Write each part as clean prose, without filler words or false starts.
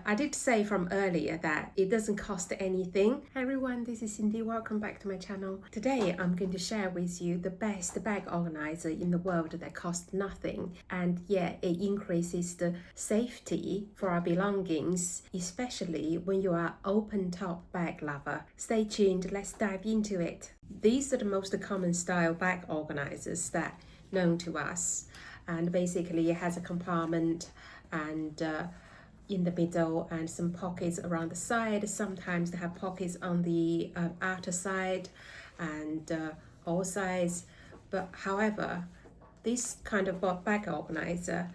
I did say from earlier that it doesn't cost anything. Hi everyone, this is Cindy. Welcome back to my channel. Today I'm going to share with you the best bag organizer in the world that costs nothing, and yet it increases the safety for our belongings, especially when you are open top bag lover. Stay tuned, let's dive into it. These are the most common style bag organizers that known to us, and basically it has a compartment and in the middle and some pockets around the side. Sometimes they have pockets on the outer side and all sides. But however, this kind of bag organizer,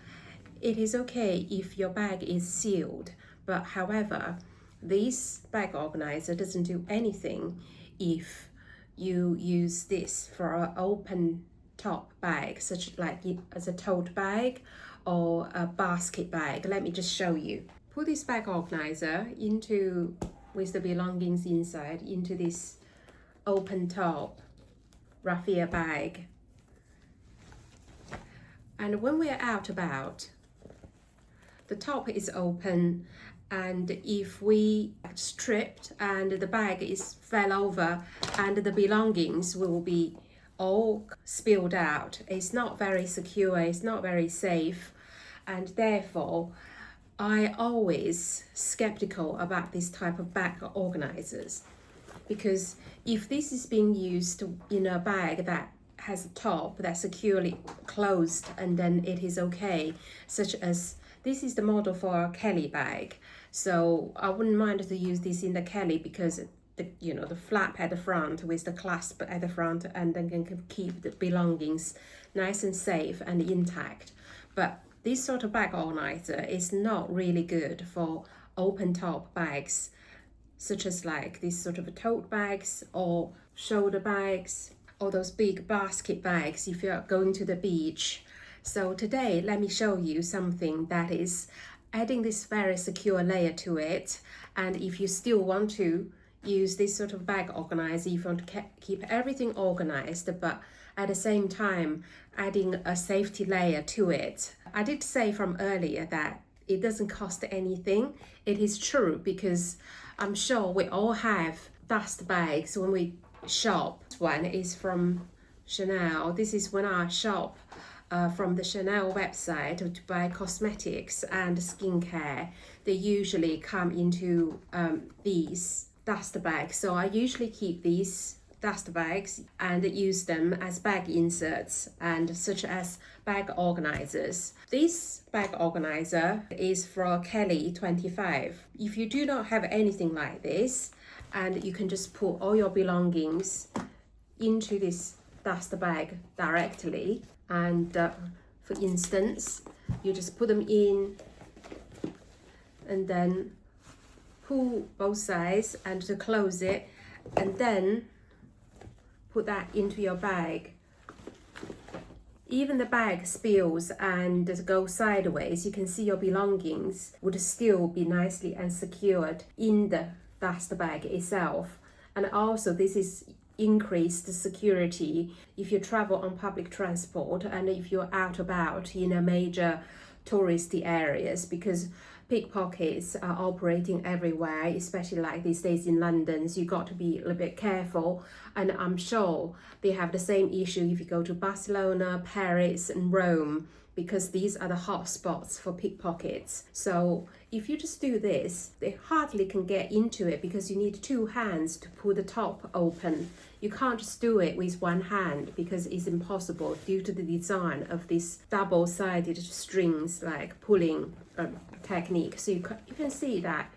it is okay if your bag is sealed. But however, this bag organizer doesn't do anything if you use this for an open top bag, such like as a tote bag or a basket bag. Let me just show you. Put this bag organizer into, with the belongings inside, into this open top raffia bag. And when we're out about, the top is open, and if we stripped and the bag is fell over and the belongings will be all spilled out, it's not very secure, it's not very safe, and therefore I always skeptical about this type of bag organizers, because if this is being used in a bag that has a top that's securely closed, and then it is okay, such as this is the model for a Kelly bag, so I wouldn't mind to use this in the Kelly because the flap at the front with the clasp at the front, and then can keep the belongings nice and safe and intact. But this sort of bag organizer is not really good for open top bags, such as like this sort of tote bags or shoulder bags or those big basket bags if you're going to the beach. So today, let me show you something that is adding this very secure layer to it. And if you still want to use this sort of bag organizer, if you want to keep everything organized, but at the same time adding a safety layer to it. I did say from earlier that it doesn't cost anything. It is true, because I'm sure we all have dust bags when we shop. This one is from Chanel. This is when I shop from the Chanel website to buy cosmetics and skincare. They usually come into these dust bags, so I usually keep these dust bags and use them as bag inserts and such as bag organizers. This bag organizer is for Kelly 25. If you do not have anything like this, and you can just put all your belongings into this dust bag directly, and for instance, you just put them in and then pull both sides and to close it, and then put that into your bag. Even the bag spills and goes sideways, you can see your belongings would still be nicely and secured in the dust bag itself. And also this is increased security if you travel on public transport and if you're out about in a major touristy areas, because pickpockets are operating everywhere, especially like these days in London, so you got to be a little bit careful. And I'm sure they have the same issue if you go to Barcelona, Paris and Rome, because these are the hot spots for pickpockets. So if you just do this, they hardly can get into it because you need two hands to pull the top open. You can't just do it with one hand because it's impossible due to the design of these double-sided strings like pulling technique. So you can see that,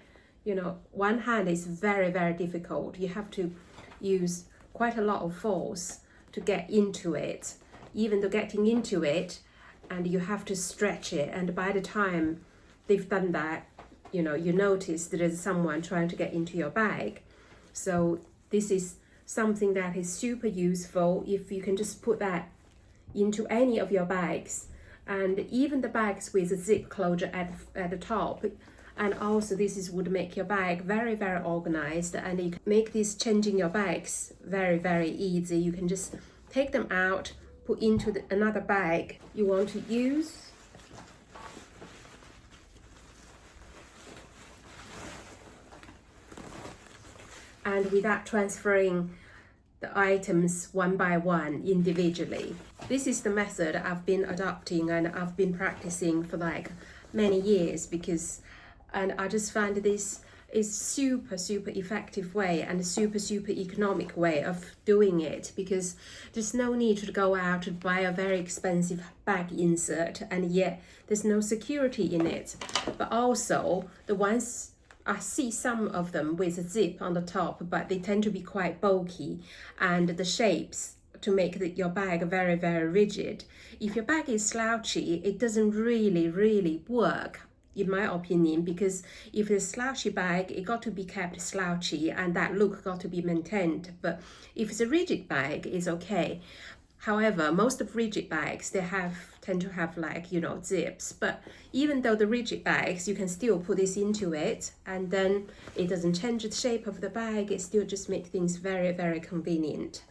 one hand is very, very difficult. You have to use quite a lot of force to get into it. Even though getting into it, and you have to stretch it, and by the time they've done that, you notice there is someone trying to get into your bag. So this is something that is super useful if you can just put that into any of your bags, and even the bags with a zip closure at the top. And also this would make your bag very, very organized, and you can make this changing your bags very, very easy. You can just take them out, put into another bag you want to use, and without transferring the items one by one individually. This is the method I've been adopting and I've been practicing for like many years and I just find this is super effective way and super economic way of doing it, because there's no need to go out to buy a very expensive bag insert and yet there's no security in it. But also the ones I see some of them with a zip on the top, but they tend to be quite bulky and the shapes to make your bag very rigid. If your bag is slouchy, it doesn't really work, in my opinion, because if it's a slouchy bag, it got to be kept slouchy and that look got to be maintained. But if it's a rigid bag, it's okay. However, most of rigid bags, they tend to have like, zips. But even though the rigid bags, you can still put this into it and then it doesn't change the shape of the bag. It still just makes things very convenient.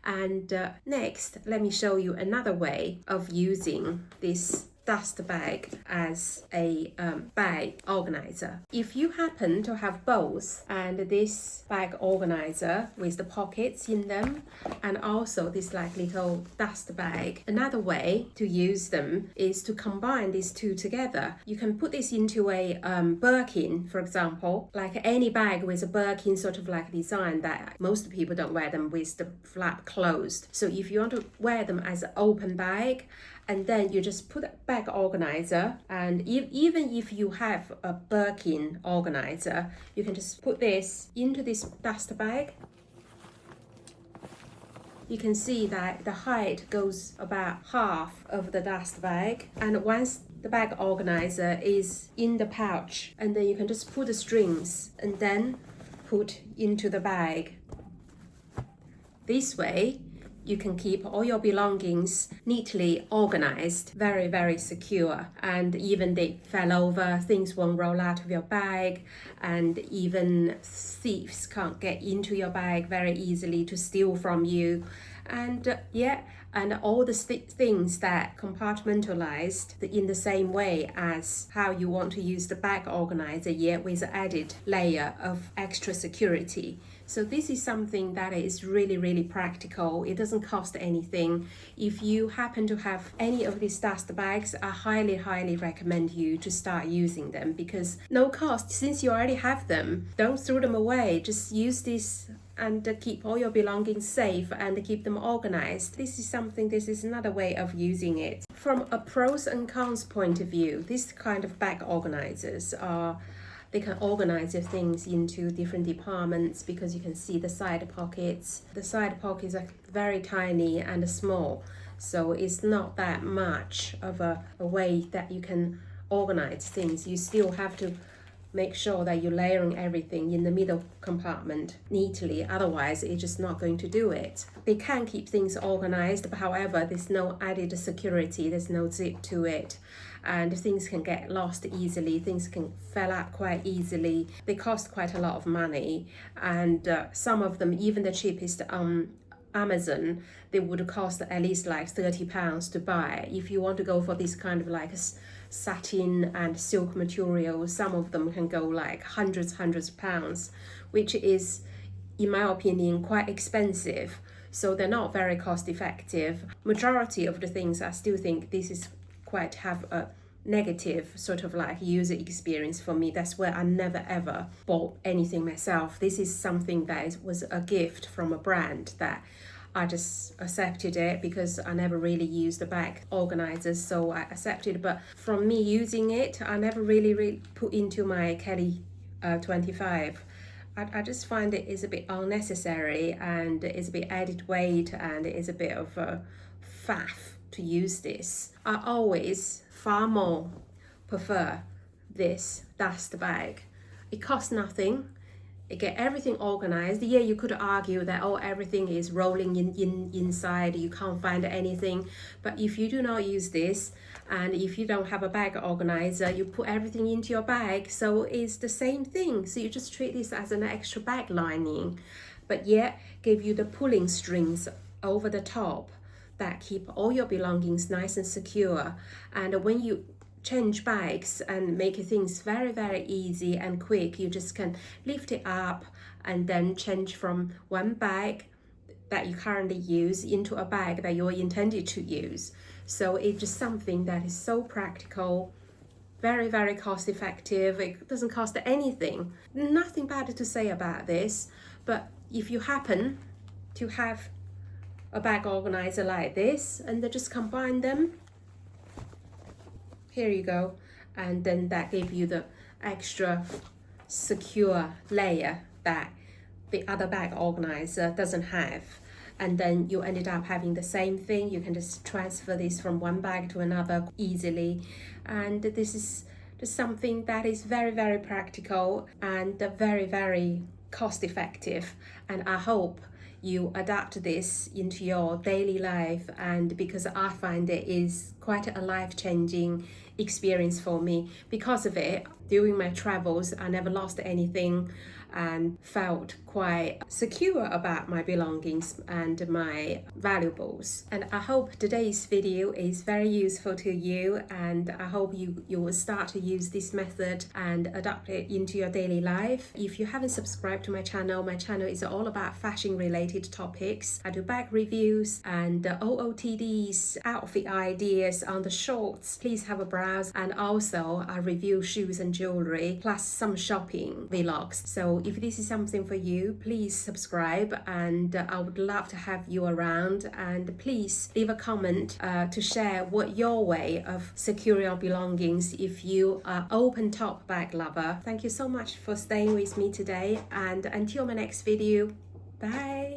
And next, let me show you another way of using this dust bag as a bag organizer. If you happen to have both, and this bag organizer with the pockets in them and also this like little dust bag, another way to use them is to combine these two together. You can put this into a Birkin, for example, like any bag with a Birkin sort of like design that most people don't wear them with the flap closed. So if you want to wear them as an open bag, and then you just put a bag organizer, and even if you have a Birkin organizer, you can just put this into this dust bag. You can see that the height goes about half of the dust bag, and once the bag organizer is in the pouch, and then you can just pull the strings and then put into the bag. This way you can keep all your belongings neatly organized, very secure, and even they fell over, things won't roll out of your bag, and even thieves can't get into your bag very easily to steal from you. And and all the things that compartmentalized in the same way as how you want to use the bag organizer, yet with an added layer of extra security. So this is something that is really practical. It doesn't cost anything. If you happen to have any of these dust bags, I highly recommend you to start using them, because no cost, since you already have them. Don't throw them away. Just use this and keep all your belongings safe and keep them organized. This is another way of using it. From a pros and cons point of view, this kind of bag organizers they can organize your things into different departments, because you can see the side pockets. The side pockets are very tiny and small, so it's not that much of a way that you can organize things. You still have to make sure that you're layering everything in the middle compartment neatly, otherwise it's just not going to do it. They can keep things organized, but however, there's no added security, there's no zip to it, and things can get lost easily, things can fall out quite easily. They cost quite a lot of money, and some of them, even the cheapest Amazon, they would cost at least like £30 to buy. If you want to go for this kind of like satin and silk material, some of them can go like hundreds of pounds, which is, in my opinion, quite expensive. So they're not very cost effective. Majority of the things, I still think this is quite have a negative sort of like user experience for me. That's where I never ever bought anything myself. This is something that was a gift from a brand that I just accepted it, because I never really used the bag organizers, so I accepted. But from me using it, I never really put into my Kelly 25. I just find it is a bit unnecessary, and it's a bit added weight, and it is a bit of a faff to use this. I always far more prefer this dust bag. It costs nothing. It get everything organized. Yeah, you could argue that everything is rolling inside, you can't find anything. But if you do not use this, and if you don't have a bag organizer, you put everything into your bag, so it's the same thing. So you just treat this as an extra bag lining, but yet give you the pulling strings over the top that keep all your belongings nice and secure. And when you change bags and make things very easy and quick. You just can lift it up and then change from one bag that you currently use into a bag that you're intended to use. So it's just something that is so practical, very cost effective. It doesn't cost anything. Nothing bad to say about this, but if you happen to have a bag organizer like this and then just combine them, here you go, and then that gives you the extra secure layer that the other bag organizer doesn't have. And then you ended up having the same thing. You can just transfer this from one bag to another easily. And this is just something that is very practical and very cost effective. And I hope you adapt this into your daily life, and because I find it is quite a life-changing experience for me. Because of it, during my travels, I never lost anything and felt quite secure about my belongings and my valuables. And I hope today's video is very useful to you, and I hope you will start to use this method and adapt it into your daily life. If you haven't subscribed to my channel is all about fashion related topics. I do bag reviews and OOTDs, outfit ideas on the shorts. Please have a browse, and also I review shoes and jewelry plus some shopping vlogs. So if this is something for you, please subscribe, and I would love to have you around. And please leave a comment to share what your way of securing your belongings if you are open top bag lover. Thank you so much for staying with me today, and until my next video, bye.